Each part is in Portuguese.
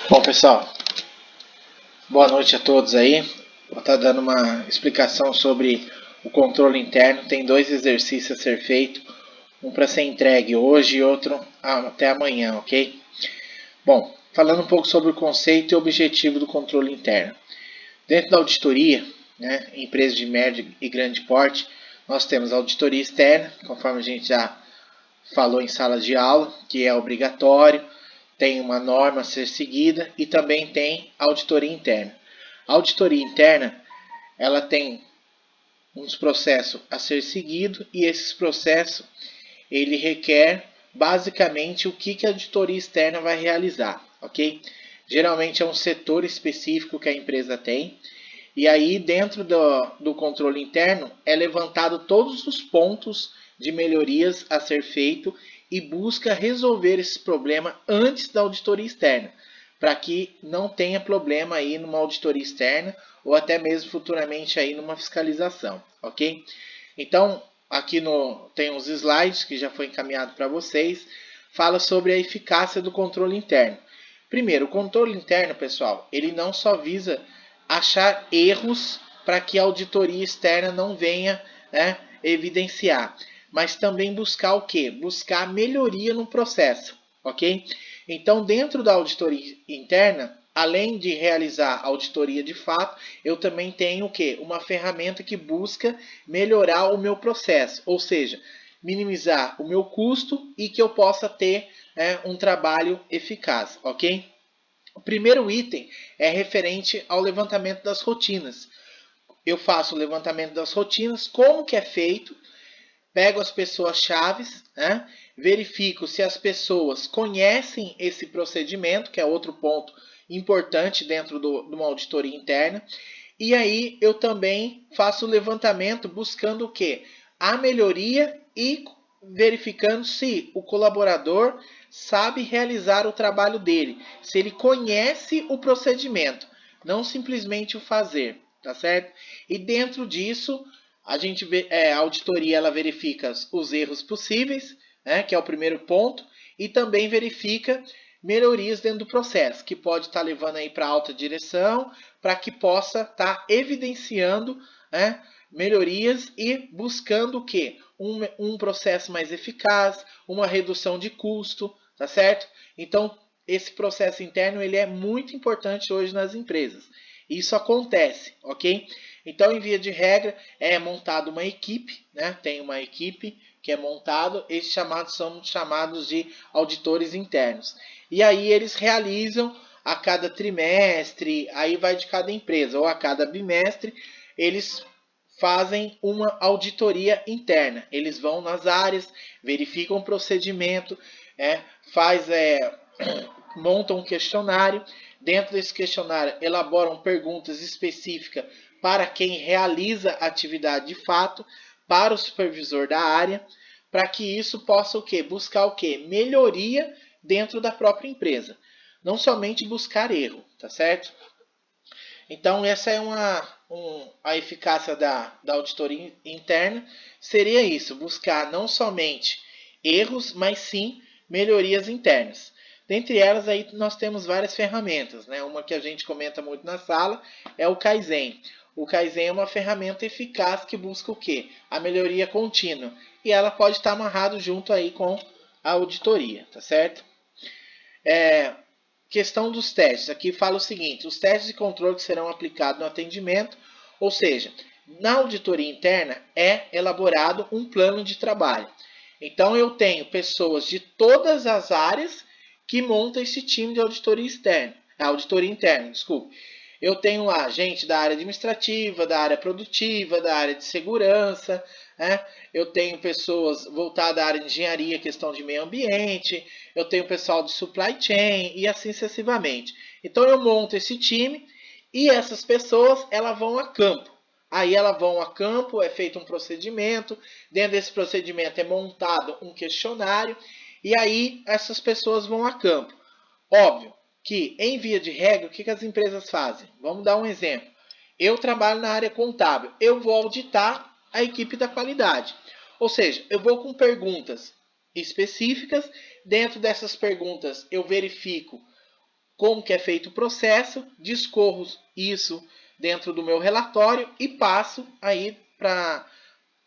Bom, pessoal, boa noite a todos aí. Vou estar dando uma explicação sobre o controle interno. Tem dois exercícios a ser feito, um para ser entregue hoje e outro até amanhã, ok? Bom, falando um pouco sobre o conceito e objetivo do controle interno. Dentro da auditoria, né, em empresas de médio e grande porte, nós temos a auditoria externa, conforme a gente já falou em sala de aula, que é obrigatório, tem uma norma a ser seguida e também tem auditoria interna. A auditoria interna, ela tem uns processos a ser seguido e esses processos ele requer basicamente o que a auditoria externa vai realizar, ok? Geralmente é um setor específico que a empresa tem e aí dentro do controle interno é levantado todos os pontos de melhorias a ser feito e busca resolver esse problema antes da auditoria externa, para que não tenha problema aí numa auditoria externa ou até mesmo futuramente aí numa fiscalização, ok? Então, aqui tem uns slides que já foi encaminhado para vocês, fala sobre a eficácia do controle interno. Primeiro, o controle interno, pessoal, ele não só visa achar erros para que a auditoria externa não venha, né, evidenciar, mas também buscar o quê? Buscar melhoria no processo, ok? Então, dentro da auditoria interna, além de realizar auditoria de fato, eu também tenho o quê? Uma ferramenta que busca melhorar o meu processo, ou seja, minimizar o meu custo e que eu possa ter um trabalho eficaz, ok? O primeiro item é referente ao levantamento das rotinas. Eu faço o levantamento das rotinas, como que é feito, pego as pessoas chaves, né? Verifico se as pessoas conhecem esse procedimento, que é outro ponto importante dentro de uma auditoria interna. E aí eu também faço o levantamento buscando o quê? A melhoria e verificando se o colaborador sabe realizar o trabalho dele, se ele conhece o procedimento, não simplesmente o fazer, tá certo? E dentro disso, a auditoria ela verifica os erros possíveis, né, que é o primeiro ponto, e também verifica melhorias dentro do processo, que pode estar levando aí para alta direção, para que possa estar evidenciando, né, melhorias e buscando o quê? Um processo mais eficaz, uma redução de custo, tá certo? Então, esse processo interno ele é muito importante hoje nas empresas. Isso acontece, ok? Então, em via de regra, é montada uma equipe, né? Tem uma equipe que é montado, esses são chamados de auditores internos. E aí eles realizam a cada trimestre, aí vai de cada empresa, ou a cada bimestre, eles fazem uma auditoria interna. Eles vão nas áreas, verificam o procedimento, é, faz, é, montam um questionário. Dentro desse questionário, elaboram perguntas específicas para quem realiza a atividade de fato, para o supervisor da área, para que isso possa o quê? Buscar o quê? Melhoria dentro da própria empresa. Não somente buscar erro, tá certo? Então, essa é a eficácia da auditoria interna. Seria isso, buscar não somente erros, mas sim melhorias internas. Dentre elas, aí nós temos várias ferramentas, né? Uma que a gente comenta muito na sala é o Kaizen. O Kaizen é uma ferramenta eficaz que busca o quê? A melhoria contínua. E ela pode estar amarrado junto aí com a auditoria, tá certo? Questão dos testes. Aqui fala o seguinte: os testes de controle que serão aplicados no atendimento, ou seja, na auditoria interna é elaborado um plano de trabalho. Então eu tenho pessoas de todas as áreas que montam esse time de auditoria externa, auditoria interna, desculpe. Eu tenho lá gente da área administrativa, da área produtiva, da área de segurança, né? Eu tenho pessoas voltadas à área de engenharia, questão de meio ambiente, eu tenho pessoal de supply chain e assim sucessivamente. Então eu monto esse time e essas pessoas elas vão a campo. Aí elas vão a campo, é feito um procedimento, dentro desse procedimento é montado um questionário e aí essas pessoas vão a campo. Óbvio que, em via de regra, o que as empresas fazem? Vamos dar um exemplo. Eu trabalho na área contábil, eu vou auditar a equipe da qualidade. Ou seja, eu vou com perguntas específicas, dentro dessas perguntas eu verifico como que é feito o processo, discorro isso dentro do meu relatório e passo aí para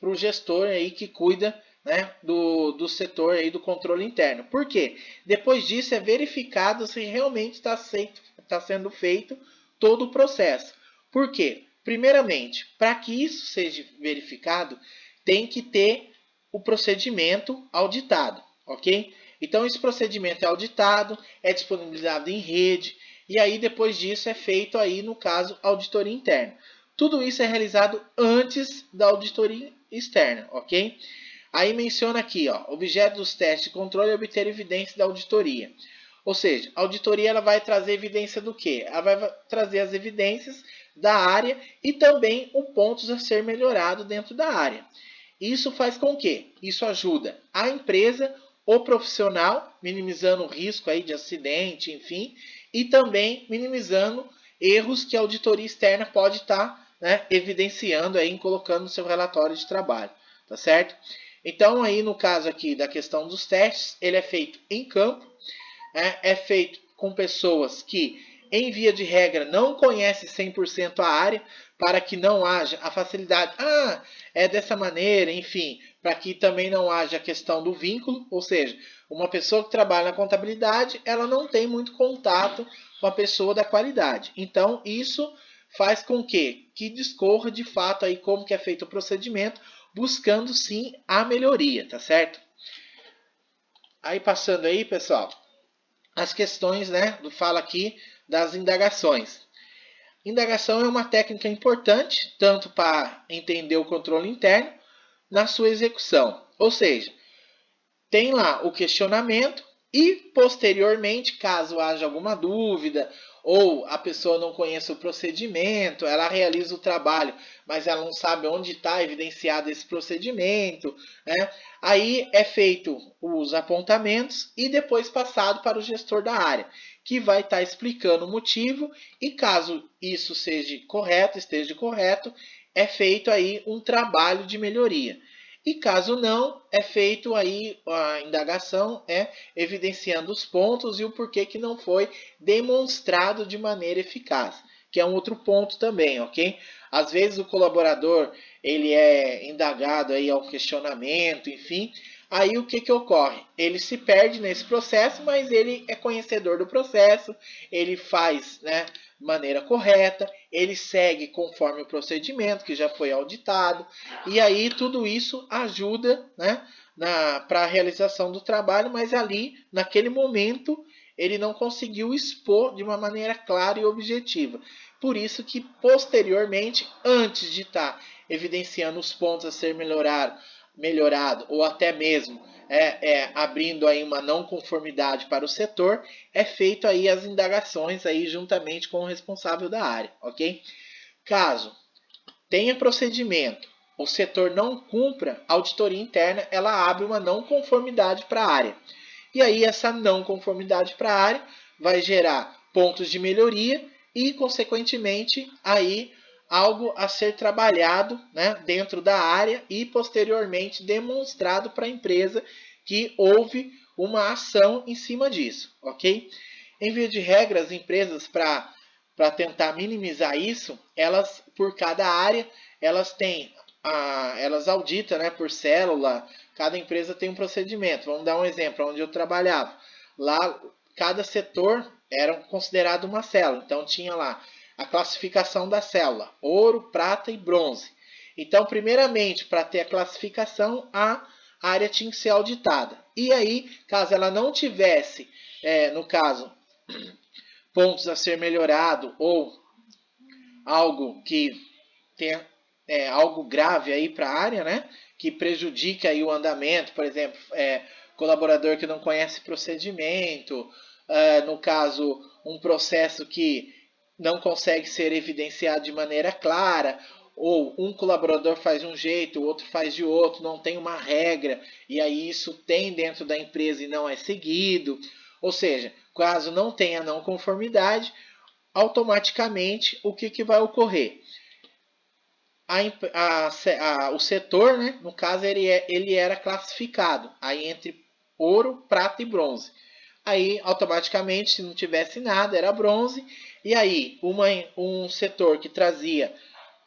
o gestor aí que cuida, né, do setor aí do controle interno. Por quê? Depois disso é verificado se realmente está sendo feito todo o processo. Por quê? Primeiramente, para que isso seja verificado, tem que ter o procedimento auditado, ok? Então esse procedimento é auditado, é disponibilizado em rede, e aí depois disso é feito aí, no caso, auditoria interna. Tudo isso é realizado antes da auditoria externa, ok? Aí menciona aqui, ó, objeto dos testes de controle é obter evidência da auditoria. Ou seja, a auditoria ela vai trazer evidência do quê? Ela vai trazer as evidências da área e também os pontos a ser melhorado dentro da área. Isso faz com que isso ajuda a empresa, o profissional, minimizando o risco aí de acidente, enfim, e também minimizando erros que a auditoria externa pode estar, né, evidenciando aí, colocando no seu relatório de trabalho, tá certo? Então aí no caso aqui da questão dos testes, ele é feito em campo, é feito com pessoas que, em via de regra, não conhecem 100% a área, para que não haja a facilidade, é dessa maneira, enfim, para que também não haja a questão do vínculo, ou seja, uma pessoa que trabalha na contabilidade, ela não tem muito contato com a pessoa da qualidade. Então, isso faz com que discorra de fato aí como que é feito o procedimento, buscando sim a melhoria, tá certo? Aí passando aí, pessoal, as questões, né, fala aqui das indagações. Indagação é uma técnica importante, tanto para entender o controle interno, na sua execução. Ou seja, tem lá o questionamento e, posteriormente, caso haja alguma dúvida ou a pessoa não conheça o procedimento, ela realiza o trabalho, mas ela não sabe onde está evidenciado esse procedimento, né? Aí é feito os apontamentos e depois passado para o gestor da área, que vai estar explicando o motivo e, caso isso esteja correto, é feito aí um trabalho de melhoria. E caso não, é feito aí a indagação, evidenciando os pontos e o porquê que não foi demonstrado de maneira eficaz, que é um outro ponto também, ok? Às vezes o colaborador ele é indagado aí ao questionamento, enfim, aí o que ocorre? Ele se perde nesse processo, mas ele é conhecedor do processo, ele faz, né, de maneira correta, ele segue conforme o procedimento que já foi auditado, e aí tudo isso ajuda, né, para a realização do trabalho, mas ali, naquele momento, ele não conseguiu expor de uma maneira clara e objetiva. Por isso que, posteriormente, antes de estar evidenciando os pontos a ser melhorado ou até mesmo abrindo aí uma não conformidade para o setor, é feito aí as indagações aí juntamente com o responsável da área, ok? Caso tenha procedimento, o setor não cumpra, a auditoria interna ela abre uma não conformidade para a área. E aí essa não conformidade para a área vai gerar pontos de melhoria e, consequentemente, aí algo a ser trabalhado, né, dentro da área e posteriormente demonstrado para a empresa que houve uma ação em cima disso, ok? Em via de regra, as empresas para tentar minimizar isso, elas por cada área elas têm elas auditam, né, por célula. Cada empresa tem um procedimento. Vamos dar um exemplo, onde eu trabalhava. Lá, cada setor era considerado uma célula. Então, tinha lá a classificação da célula, ouro, prata e bronze. Então, primeiramente, para ter a classificação, a área tinha que ser auditada. E aí, caso ela não tivesse, no caso, pontos a ser melhorado ou algo que tenha algo grave aí para a área, né? Que prejudica aí o andamento, por exemplo, colaborador que não conhece procedimento, no caso, um processo que não consegue ser evidenciado de maneira clara, ou um colaborador faz de um jeito, o outro faz de outro, não tem uma regra, e aí isso tem dentro da empresa e não é seguido. Ou seja, caso não tenha não conformidade, automaticamente o que vai ocorrer? O setor, né, no caso, ele era classificado aí entre ouro, prata e bronze. aí automaticamente, se não tivesse nada, era bronze. E aí, um setor que trazia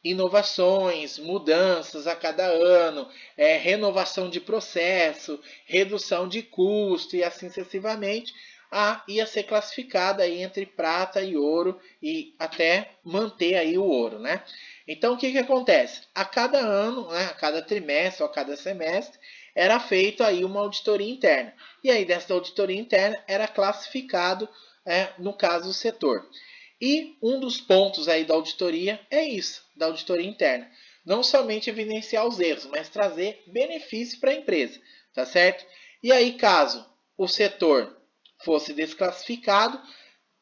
inovações, mudanças a cada ano, renovação de processo, redução de custo e assim sucessivamente, ia ser classificada aí entre prata e ouro e até manter aí o ouro, né? Então o que acontece? A cada ano, né, a cada trimestre ou a cada semestre, era feito aí uma auditoria interna. E aí dessa auditoria interna era classificado, no caso, o setor. E um dos pontos aí da auditoria é isso, da auditoria interna. Não somente evidenciar os erros, mas trazer benefício para a empresa, tá certo? E aí, caso o setor fosse desclassificado,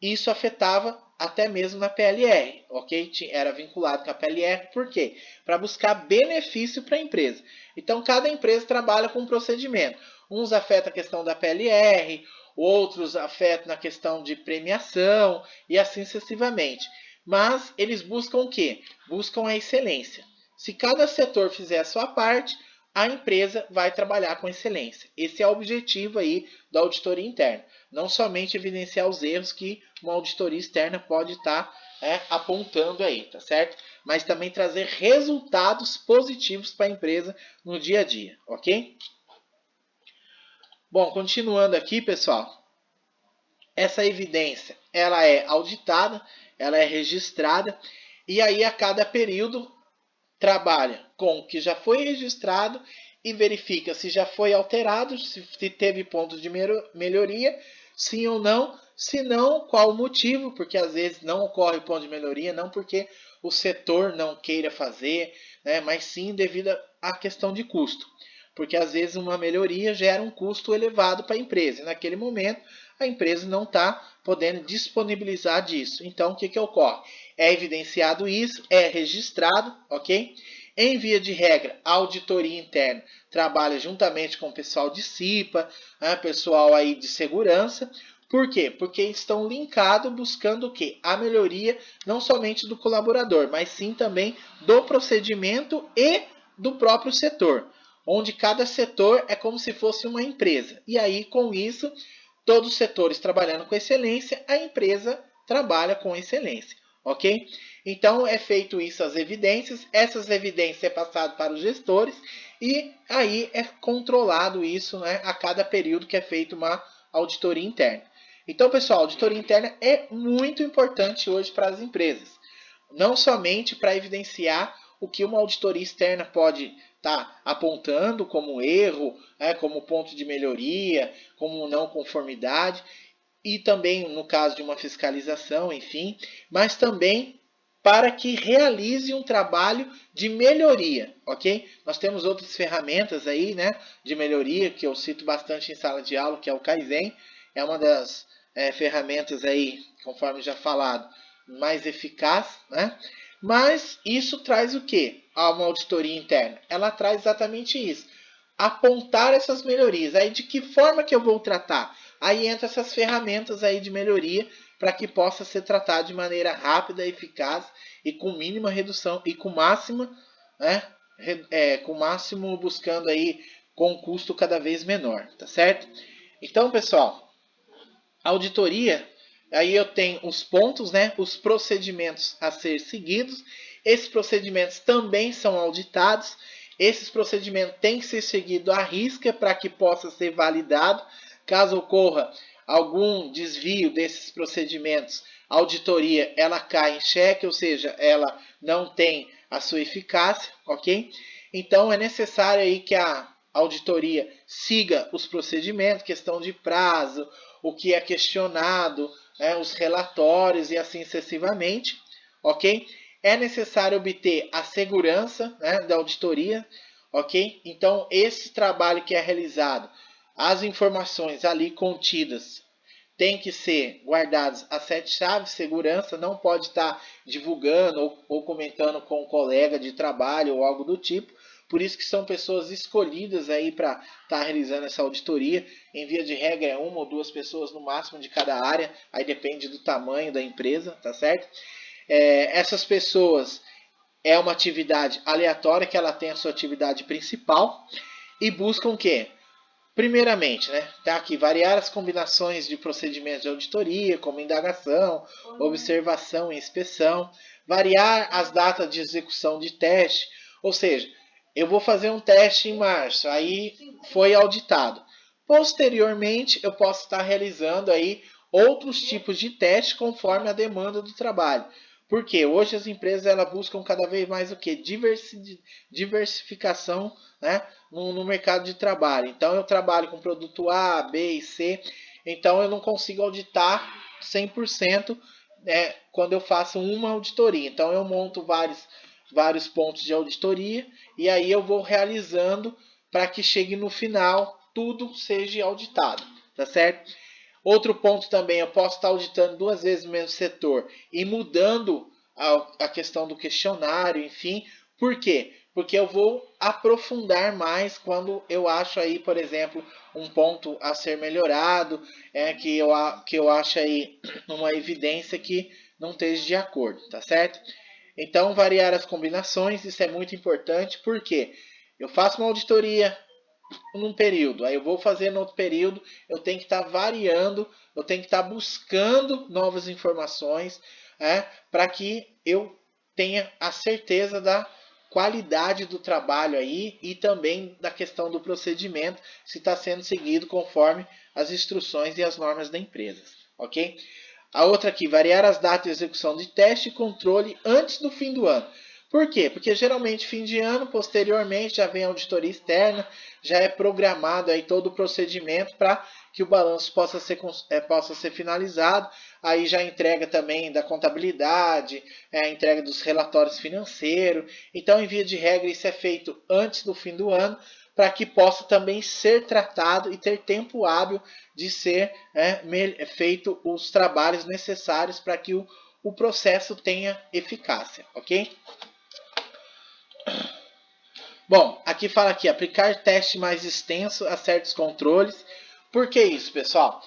isso afetava até mesmo na PLR, ok? Era vinculado com a PLR, por quê? Para buscar benefício para a empresa. Então, cada empresa trabalha com um procedimento. Uns afetam a questão da PLR, outros afetam na questão de premiação e assim sucessivamente. Mas eles buscam o quê? Buscam a excelência. Se cada setor fizer a sua parte, a empresa vai trabalhar com excelência. Esse é o objetivo aí da auditoria interna. Não somente evidenciar os erros que uma auditoria externa pode estar apontando aí, tá certo? Mas também trazer resultados positivos para a empresa no dia a dia, ok? Bom, continuando aqui, pessoal. Essa evidência, ela é auditada, ela é registrada, e aí a cada período trabalha com o que já foi registrado e verifica se já foi alterado, se teve pontos de melhoria, sim ou não. Se não, qual o motivo, porque às vezes não ocorre ponto de melhoria, não porque o setor não queira fazer, né, mas sim devido à questão de custo. Porque às vezes uma melhoria gera um custo elevado para a empresa. E naquele momento a empresa não está podendo disponibilizar disso. Então o que ocorre? É evidenciado isso, é registrado, ok? Em via de regra, a auditoria interna trabalha juntamente com o pessoal de CIPA, pessoal aí de segurança. Por quê? Porque estão linkados buscando o quê? A melhoria não somente do colaborador, mas sim também do procedimento e do próprio setor, onde cada setor é como se fosse uma empresa. E aí, com isso, todos os setores trabalhando com excelência, a empresa trabalha com excelência, ok? Então, é feito isso as evidências, essas evidências é passado para os gestores e aí é controlado isso, né, a cada período que é feita uma auditoria interna. Então, pessoal, a auditoria interna é muito importante hoje para as empresas. Não somente para evidenciar o que uma auditoria externa pode estar apontando como erro, como ponto de melhoria, como não conformidade, e também no caso de uma fiscalização, enfim, mas também para que realize um trabalho de melhoria, ok? Nós temos outras ferramentas aí, né, de melhoria, que eu cito bastante em sala de aula, que é o Kaizen, é uma das ferramentas aí, conforme já falado, mais eficaz, né? Mas isso traz o quê? A uma auditoria interna. Ela traz exatamente isso. Apontar essas melhorias. Aí de que forma que eu vou tratar? Aí entra essas ferramentas aí de melhoria para que possa ser tratado de maneira rápida, eficaz e com mínima redução e com máxima, né? Com máximo buscando aí com custo cada vez menor, tá certo? Então, pessoal, auditoria, aí eu tenho os pontos, né, os procedimentos a ser seguidos. Esses procedimentos também são auditados. Esses procedimentos têm que ser seguidos à risca para que possa ser validado. Caso ocorra algum desvio desses procedimentos, a auditoria ela cai em xeque, ou seja, ela não tem a sua eficácia, ok? Então é necessário aí que a auditoria siga os procedimentos, questão de prazo, o que é questionado, os relatórios e assim sucessivamente, ok? É necessário obter a segurança, né, da auditoria, ok? Então, esse trabalho que é realizado, as informações ali contidas tem que ser guardadas a 7 chaves, segurança, não pode estar divulgando ou comentando com um colega de trabalho ou algo do tipo. Por isso que são pessoas escolhidas aí para estar realizando essa auditoria. Em via de regra é uma ou duas pessoas no máximo de cada área, aí depende do tamanho da empresa, tá certo? Essas pessoas é uma atividade aleatória que ela tem a sua atividade principal e buscam o quê? Primeiramente, né, tá aqui variar as combinações de procedimentos de auditoria, como indagação, observação e inspeção, variar as datas de execução de teste, ou seja, eu vou fazer um teste em março, aí foi auditado. Posteriormente, eu posso estar realizando aí outros tipos de teste conforme a demanda do trabalho. Porque hoje as empresas elas buscam cada vez mais o que? Diversificação, né, no mercado de trabalho. Então eu trabalho com produto A, B e C, então eu não consigo auditar 100%, né, quando eu faço uma auditoria. Então eu monto vários pontos de auditoria e aí eu vou realizando para que chegue no final tudo seja auditado, tá certo? Outro ponto também, eu posso estar auditando 2 vezes o mesmo setor e mudando a questão do questionário, enfim. Por quê? Porque eu vou aprofundar mais quando eu acho aí, por exemplo, um ponto a ser melhorado, que eu acho aí uma evidência que não esteja de acordo, tá certo? Então, variar as combinações, isso é muito importante, porque eu faço uma auditoria num período, aí eu vou fazer no outro período, eu tenho que estar variando, eu tenho que estar buscando novas informações, para que eu tenha a certeza da qualidade do trabalho aí e também da questão do procedimento, se está sendo seguido conforme as instruções e as normas da empresa, ok? A outra aqui, variar as datas de execução de teste e controle antes do fim do ano. Por quê? Porque geralmente fim de ano, posteriormente, já vem a auditoria externa, já é programado aí todo o procedimento para que o balanço possa ser finalizado. Aí já entrega também da contabilidade, entrega dos relatórios financeiros. Então, em via de regra, isso é feito antes do fim do ano, para que possa também ser tratado e ter tempo hábil de ser feito os trabalhos necessários para que o processo tenha eficácia, ok? Bom, aqui fala aqui, aplicar teste mais extenso a certos controles. Por que isso, pessoal?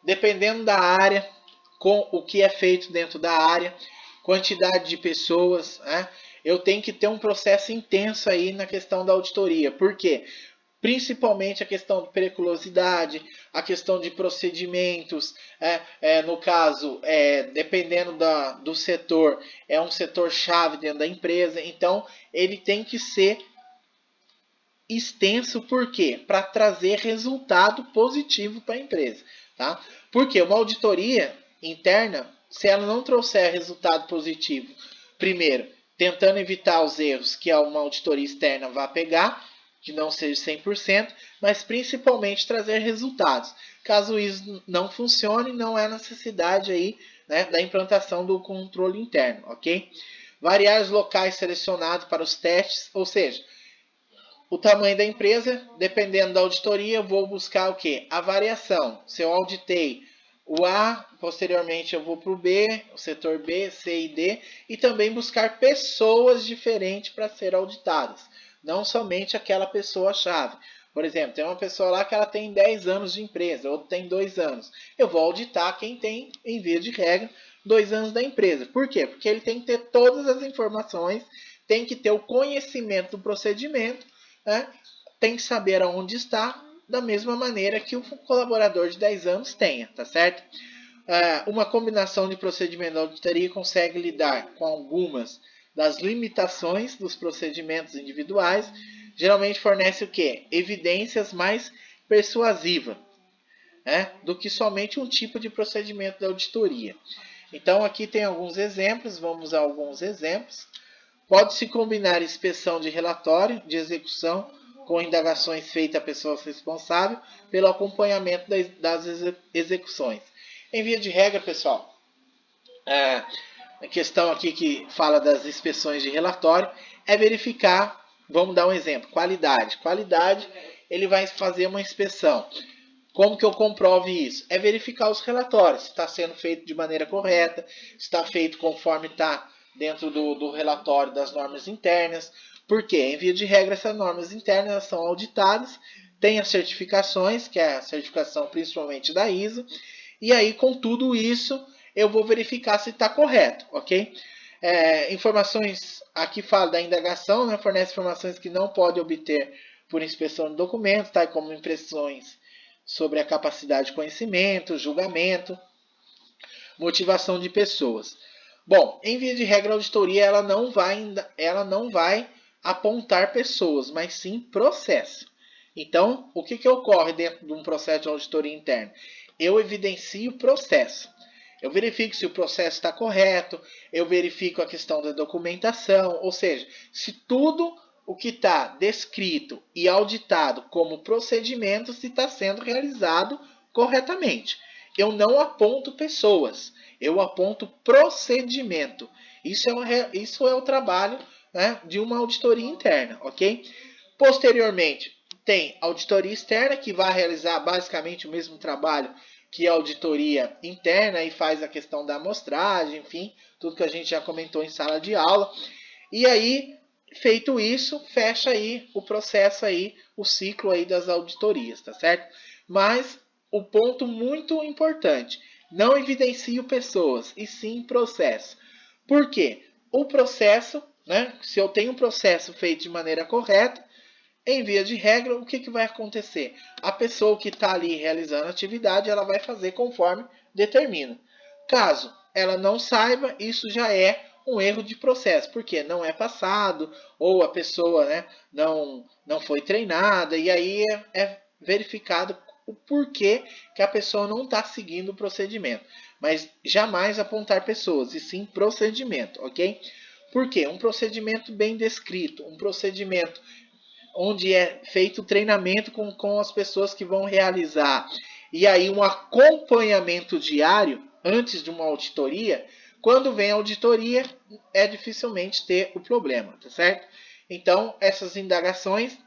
Dependendo da área, com o que é feito dentro da área, quantidade de pessoas, eu tenho que ter um processo intenso aí na questão da auditoria. Por quê? Principalmente a questão de periculosidade, a questão de procedimentos, no caso, dependendo do setor, é um setor-chave dentro da empresa, então ele tem que ser extenso, por quê? Para trazer resultado positivo para a empresa. Tá? Porque uma auditoria interna, se ela não trouxer resultado positivo, primeiro, tentando evitar os erros que uma auditoria externa vai pegar, que não seja 100%, mas principalmente trazer resultados. Caso isso não funcione, não é necessidade aí, né, da implantação do controle interno, ok? Variar os locais selecionados para os testes, ou seja, o tamanho da empresa, dependendo da auditoria, eu vou buscar o quê? A variação. Se eu auditei o A, posteriormente eu vou para o B, o setor B, C e D, e também buscar pessoas diferentes para ser auditadas, não somente aquela pessoa-chave. Por exemplo, tem uma pessoa lá que ela tem 10 anos de empresa, outra tem 2 anos. Eu vou auditar quem tem, em via de regra, 2 anos da empresa. Por quê? Porque ele tem que ter todas as informações, tem que ter o conhecimento do procedimento, tem que saber aonde está, da mesma maneira que o colaborador de 10 anos tenha, tá certo? Uma combinação de procedimento de auditoria consegue lidar com algumas das limitações dos procedimentos individuais, geralmente fornece o quê? Evidências mais persuasivas, do que somente um tipo de procedimento de auditoria. Então aqui tem alguns exemplos, vamos a alguns exemplos. Pode-se combinar inspeção de relatório de execução com indagações feitas a pessoas responsáveis pelo acompanhamento das execuções. Em via de regra, pessoal, a questão aqui que fala das inspeções de relatório é verificar, vamos dar um exemplo, qualidade. Qualidade, ele vai fazer uma inspeção. Como que eu comprove isso? É verificar os relatórios, se está sendo feito de maneira correta, se está feito conforme está dentro do relatório das normas internas. Porque, em via de regra, essas normas internas são auditadas, tem as certificações, que é a certificação principalmente da ISO, e aí com tudo isso eu vou verificar se está correto, ok? Informações, aqui fala da indagação, né, fornece informações que não pode obter por inspeção de documentos, tá, como impressões sobre a capacidade de conhecimento, julgamento, motivação de pessoas. Bom, em via de regra, a auditoria ela não vai apontar pessoas, mas sim processo. Então, o que ocorre dentro de um processo de auditoria interna? Eu evidencio o processo. Eu verifico se o processo está correto, eu verifico a questão da documentação, ou seja, se tudo o que está descrito e auditado como procedimento se está sendo realizado corretamente. Eu não aponto pessoas, eu aponto procedimento. Isso é o trabalho, né, de uma auditoria interna, ok? Posteriormente, tem auditoria externa, que vai realizar basicamente o mesmo trabalho que a auditoria interna e faz a questão da amostragem, enfim, tudo que a gente já comentou em sala de aula. E aí, feito isso, fecha aí o processo aí, o ciclo aí das auditorias, tá certo? Mas o ponto muito importante, não evidencio pessoas, e sim processo. Por quê? O processo, né, se eu tenho um processo feito de maneira correta, em via de regra, o que vai acontecer? A pessoa que está ali realizando a atividade, ela vai fazer conforme determina. Caso ela não saiba, isso já é um erro de processo, porque não é passado, ou a pessoa, né, não foi treinada, e aí é verificado o porquê que a pessoa não está seguindo o procedimento. Mas jamais apontar pessoas, e sim procedimento, ok? Por quê? Um procedimento bem descrito, um procedimento onde é feito treinamento com as pessoas que vão realizar, e aí um acompanhamento diário antes de uma auditoria. Quando vem a auditoria, é dificilmente ter o problema, tá certo? Então, essas indagações,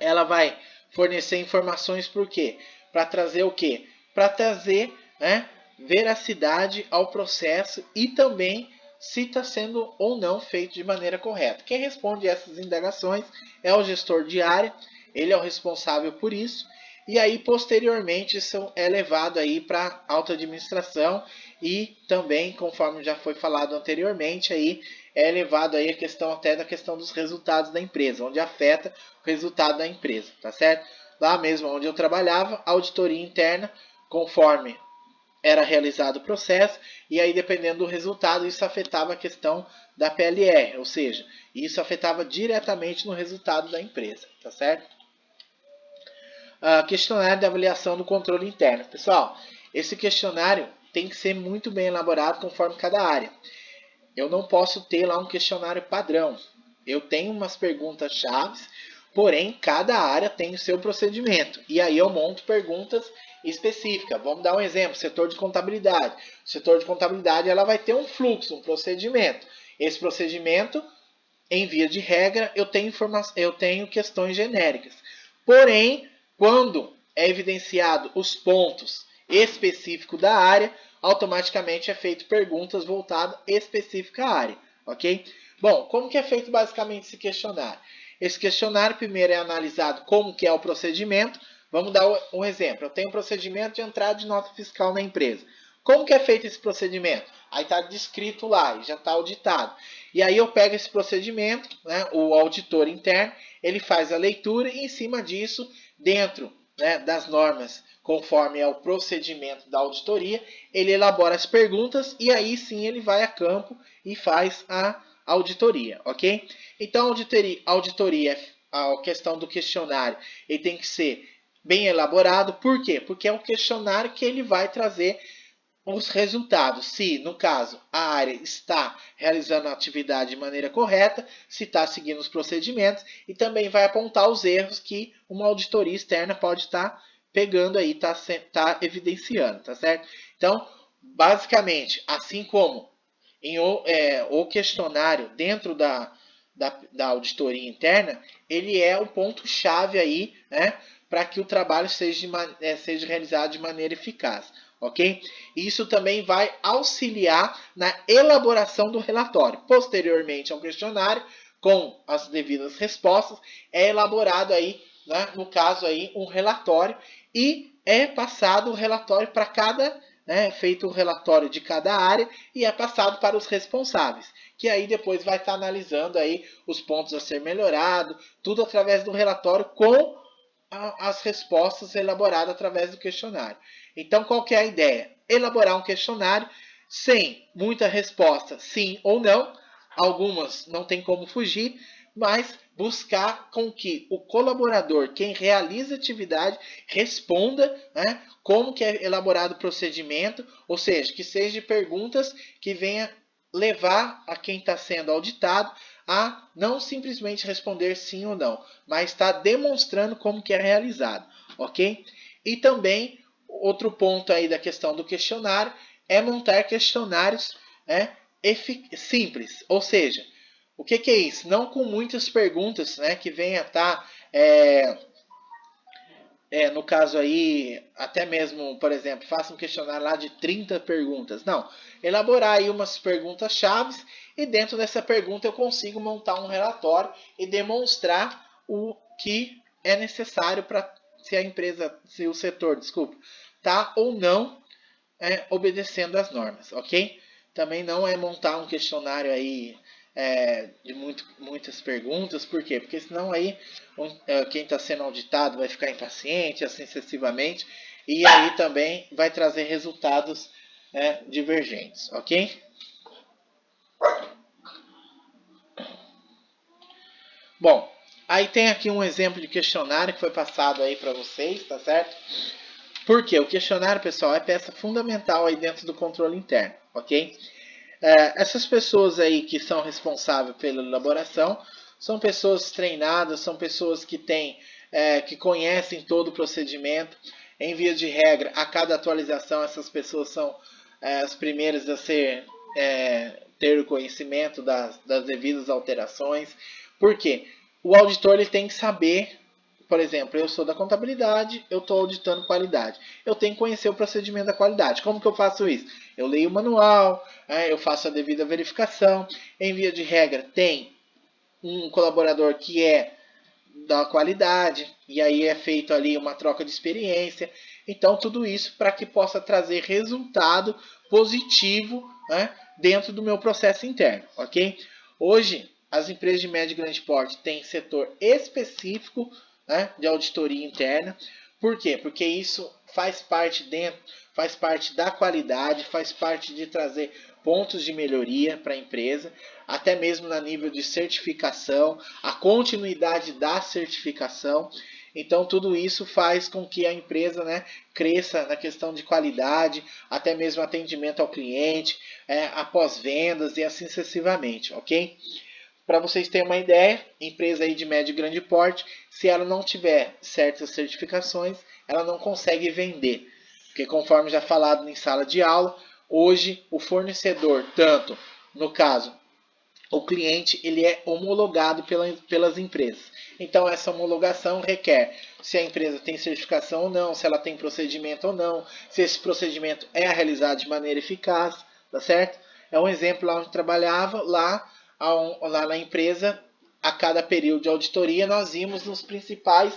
ela vai fornecer informações por quê? Para trazer o quê? Para trazer, né, veracidade ao processo e também se está sendo ou não feito de maneira correta. Quem responde essas indagações é o gestor de área, ele é o responsável por isso, e aí posteriormente isso é levado aí para alta administração e também, conforme já foi falado anteriormente, aí é levado aí a questão até da questão dos resultados da empresa, onde afeta o resultado da empresa, tá certo? Lá mesmo onde eu trabalhava, auditoria interna, conforme era realizado o processo, e aí dependendo do resultado, isso afetava a questão da PLR, ou seja, isso afetava diretamente no resultado da empresa, tá certo? Questionário de avaliação do controle interno. Pessoal, esse questionário tem que ser muito bem elaborado conforme cada área. Eu não posso ter lá um questionário padrão. Eu tenho umas perguntas chaves, porém cada área tem o seu procedimento. E aí eu monto perguntas específicas. Vamos dar um exemplo, setor de contabilidade. O setor de contabilidade ela vai ter um fluxo, um procedimento. Esse procedimento, em via de regra, eu tenho questões genéricas. Porém, quando é evidenciado os pontos específicos da área, automaticamente é feito perguntas voltadas específicas à área, ok? Bom, como que é feito basicamente esse questionário? Esse questionário primeiro é analisado como que é o procedimento. Vamos dar um exemplo. Eu tenho um procedimento de entrada de nota fiscal na empresa. Como que é feito esse procedimento? Aí está descrito lá, já está auditado. E aí eu pego esse procedimento, né, o auditor interno, ele faz a leitura e em cima disso, dentro, né, das normas, conforme é o procedimento da auditoria, ele elabora as perguntas e aí sim ele vai a campo e faz a auditoria, ok? Então, auditoria, a questão do questionário, ele tem que ser bem elaborado. Por quê? Porque é um questionário que ele vai trazer os resultados, se no caso a área está realizando a atividade de maneira correta, se está seguindo os procedimentos, e também vai apontar os erros que uma auditoria externa pode estar pegando aí, tá evidenciando, tá certo? Então, basicamente, assim como o questionário dentro da auditoria interna, ele é o ponto-chave aí, né, para que o trabalho seja realizado de maneira eficaz, ok? Isso também vai auxiliar na elaboração do relatório. Posteriormente ao questionário, com as devidas respostas, é elaborado aí, né, no caso aí, um relatório e é passado o relatório para cada, né, feito o relatório de cada área e é passado para os responsáveis, que aí depois vai estar analisando aí os pontos a ser melhorado, tudo através do relatório com as respostas elaboradas através do questionário. Então, qual que é a ideia? Elaborar um questionário sem muita resposta, sim ou não. Algumas não tem como fugir, mas buscar com que o colaborador, quem realiza a atividade, responda, né, como que é elaborado o procedimento, ou seja, que seja perguntas que venha levar a quem está sendo auditado a não simplesmente responder sim ou não, mas está demonstrando como que é realizado, ok? E também, outro ponto aí da questão do questionário é montar questionários simples, ou seja, o que é isso? Não com muitas perguntas, né, que venha estar, no caso aí, até mesmo, por exemplo, faça um questionário lá de 30 perguntas. Não, elaborar aí umas perguntas chaves e dentro dessa pergunta eu consigo montar um relatório e demonstrar o que é necessário para se a empresa, se o setor, desculpa, tá ou não obedecendo às normas, ok? Também não é montar um questionário aí de muitas perguntas, por quê? Porque senão aí quem está sendo auditado vai ficar impaciente, assim sucessivamente, e aí também vai trazer resultados divergentes, ok? Bom, aí tem aqui um exemplo de questionário que foi passado aí para vocês, tá certo? Porque o questionário, pessoal, é peça fundamental aí dentro do controle interno, ok? Essas pessoas aí que são responsáveis pela elaboração são pessoas treinadas, são pessoas que têm, que conhecem todo o procedimento. Em via de regra, a cada atualização, essas pessoas são as primeiras a ter o conhecimento das devidas alterações. Por quê? O auditor ele tem que saber, por exemplo, eu sou da contabilidade, eu estou auditando qualidade. Eu tenho que conhecer o procedimento da qualidade. Como que eu faço isso? Eu leio o manual, eu faço a devida verificação. Em via de regra, tem um colaborador que é da qualidade, e aí é feito ali uma troca de experiência. Então, tudo isso para que possa trazer resultado positivo, né, dentro do meu processo interno, ok? Hoje, as empresas de médio e grande porte têm setor específico, né, de auditoria interna. Por quê? Porque isso faz parte da qualidade, faz parte de trazer pontos de melhoria para a empresa, até mesmo na nível de certificação, a continuidade da certificação. Então, tudo isso faz com que a empresa, né, cresça na questão de qualidade, até mesmo atendimento ao cliente, após vendas e assim sucessivamente, ok? Para vocês terem uma ideia, empresa aí de médio e grande porte, se ela não tiver certas certificações, ela não consegue vender. Porque conforme já falado em sala de aula, hoje o fornecedor, tanto no caso o cliente, ele é homologado pelas empresas. Então essa homologação requer se a empresa tem certificação ou não, se ela tem procedimento ou não, se esse procedimento é realizado de maneira eficaz, tá certo? É um exemplo lá onde trabalhava, lá na empresa, a cada período de auditoria, nós íamos nos principais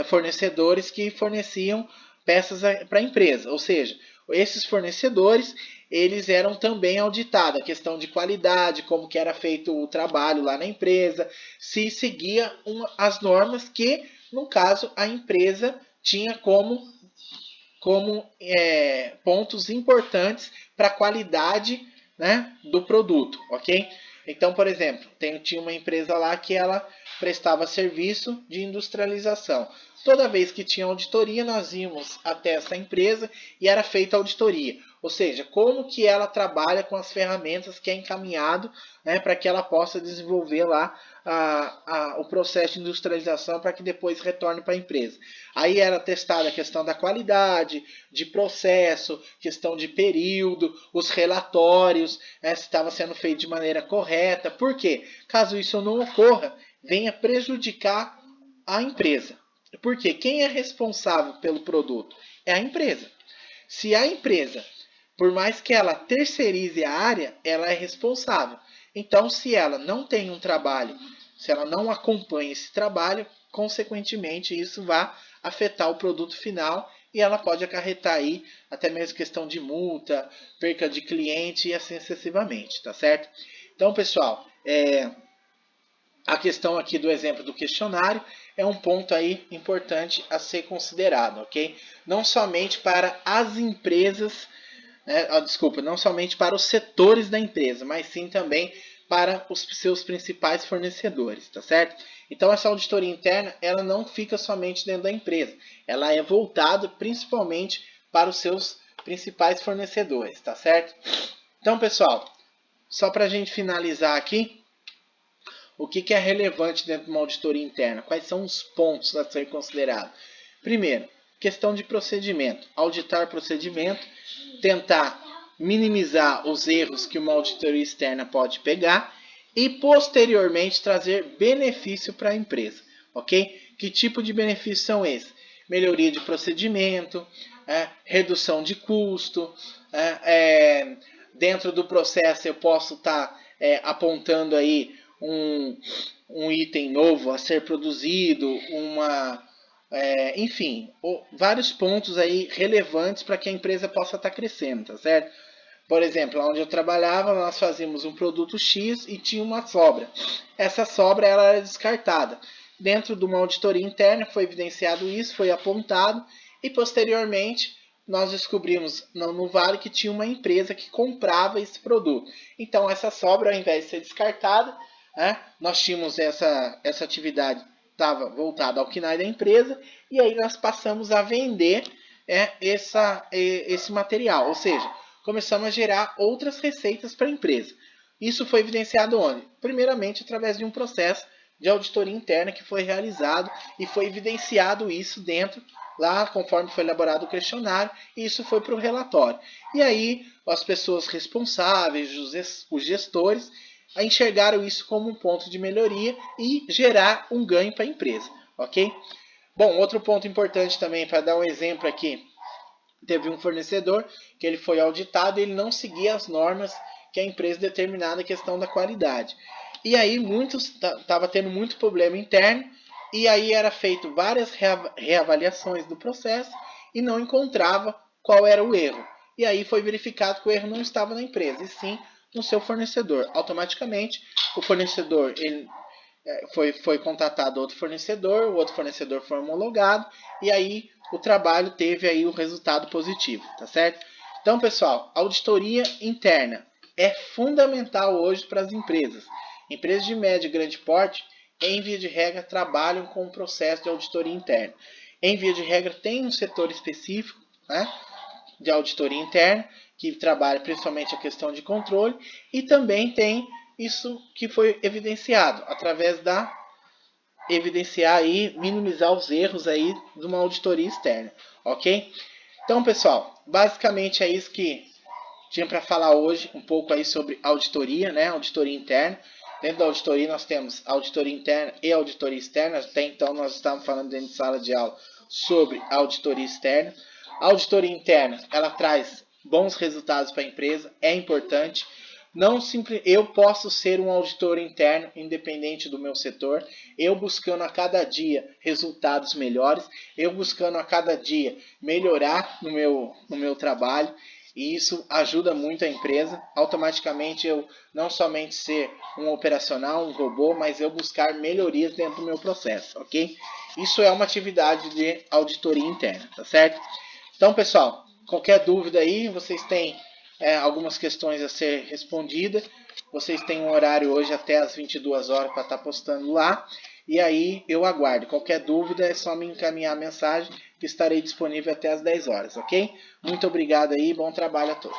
fornecedores que forneciam peças para a empresa. Ou seja, esses fornecedores, eles eram também auditados, a questão de qualidade, como que era feito o trabalho lá na empresa, se seguia as normas que, no caso, a empresa tinha como pontos importantes para a qualidade, né, do produto, ok? Então, por exemplo, tinha uma empresa lá que ela prestava serviço de industrialização. Toda vez que tinha auditoria, nós íamos até essa empresa e era feita a auditoria. Ou seja, como que ela trabalha com as ferramentas que é encaminhado, né, para que ela possa desenvolver lá o processo de industrialização para que depois retorne para a empresa. Aí era testada a questão da qualidade, de processo, questão de período, os relatórios, se estava sendo feito de maneira correta. Por quê? Caso isso não ocorra, venha prejudicar a empresa. Porque quem é responsável pelo produto é a empresa. Se a empresa, por mais que ela terceirize a área, ela é responsável. Então, se ela não tem um trabalho, se ela não acompanha esse trabalho, consequentemente isso vai afetar o produto final e ela pode acarretar aí até mesmo questão de multa, perca de cliente e assim sucessivamente, tá certo? Então, pessoal, a questão aqui do exemplo do questionário é um ponto aí importante a ser considerado, ok? Não somente para as empresas, desculpa, não somente para os setores da empresa, mas sim também para os seus principais fornecedores, tá certo? Então essa auditoria interna, ela não fica somente dentro da empresa, ela é voltada principalmente para os seus principais fornecedores, tá certo? Então, pessoal, só para a gente finalizar aqui, o que é relevante dentro de uma auditoria interna? Quais são os pontos a ser considerados? Primeiro, questão de procedimento. Auditar procedimento, tentar minimizar os erros que uma auditoria externa pode pegar e, posteriormente, trazer benefício para a empresa. Ok? Que tipo de benefícios são esses? Melhoria de procedimento, redução de custo, dentro do processo eu posso estar apontando aí um item novo a ser produzido, enfim, vários pontos aí relevantes para que a empresa possa estar crescendo, tá certo? Por exemplo, onde eu trabalhava, nós fazíamos um produto X e tinha uma sobra. Essa sobra ela era descartada. Dentro de uma auditoria interna foi evidenciado isso, foi apontado e posteriormente nós descobrimos no Vale que tinha uma empresa que comprava esse produto. Então essa sobra, ao invés de ser descartada, nós tínhamos essa atividade estava voltada ao KNAI da empresa e aí nós passamos a vender esse material, ou seja, começamos a gerar outras receitas para a empresa. Isso foi evidenciado onde? Primeiramente através de um processo de auditoria interna que foi realizado e foi evidenciado isso dentro, lá conforme foi elaborado o questionário, e isso foi para o relatório. E aí as pessoas responsáveis, os gestores, enxergaram isso como um ponto de melhoria e gerar um ganho para a empresa, ok? Bom, outro ponto importante também, para dar um exemplo aqui, teve um fornecedor que ele foi auditado e ele não seguia as normas que a empresa determinava a questão da qualidade. E aí estava tendo muito problema interno e aí era feito várias reavaliações do processo e não encontrava qual era o erro. E aí foi verificado que o erro não estava na empresa, e sim no seu fornecedor. Automaticamente, o fornecedor foi contatado outro fornecedor, o outro fornecedor foi homologado e aí o trabalho teve aí o resultado positivo, tá certo? Então, pessoal, auditoria interna é fundamental hoje para as empresas. Empresas de médio e grande porte, em via de regra, trabalham com o processo de auditoria interna. Em via de regra, tem um setor específico, de auditoria interna, que trabalha principalmente a questão de controle, e também tem isso que foi evidenciado através da evidenciar aí, minimizar os erros aí de uma auditoria externa, ok? Então, pessoal, basicamente é isso que tinha para falar hoje, um pouco aí sobre auditoria, né? Auditoria interna. Dentro da auditoria nós temos auditoria interna e auditoria externa. Até então nós estávamos falando dentro de sala de aula sobre auditoria externa. A auditoria interna, ela traz bons resultados para a empresa, é importante. Não eu posso ser um auditor interno independente do meu setor, eu buscando a cada dia resultados melhores, eu buscando a cada dia melhorar no meu trabalho, e isso ajuda muito a empresa. Automaticamente eu não somente ser um operacional, um robô, mas eu buscar melhorias dentro do meu processo, ok? Isso é uma atividade de auditoria interna, tá certo? Então, pessoal, qualquer dúvida aí, vocês têm algumas questões a ser respondidas. Vocês têm um horário hoje até as 22 horas para estar postando lá. E aí eu aguardo. Qualquer dúvida é só me encaminhar a mensagem que estarei disponível até as 10 horas, ok? Muito obrigado aí, bom trabalho a todos.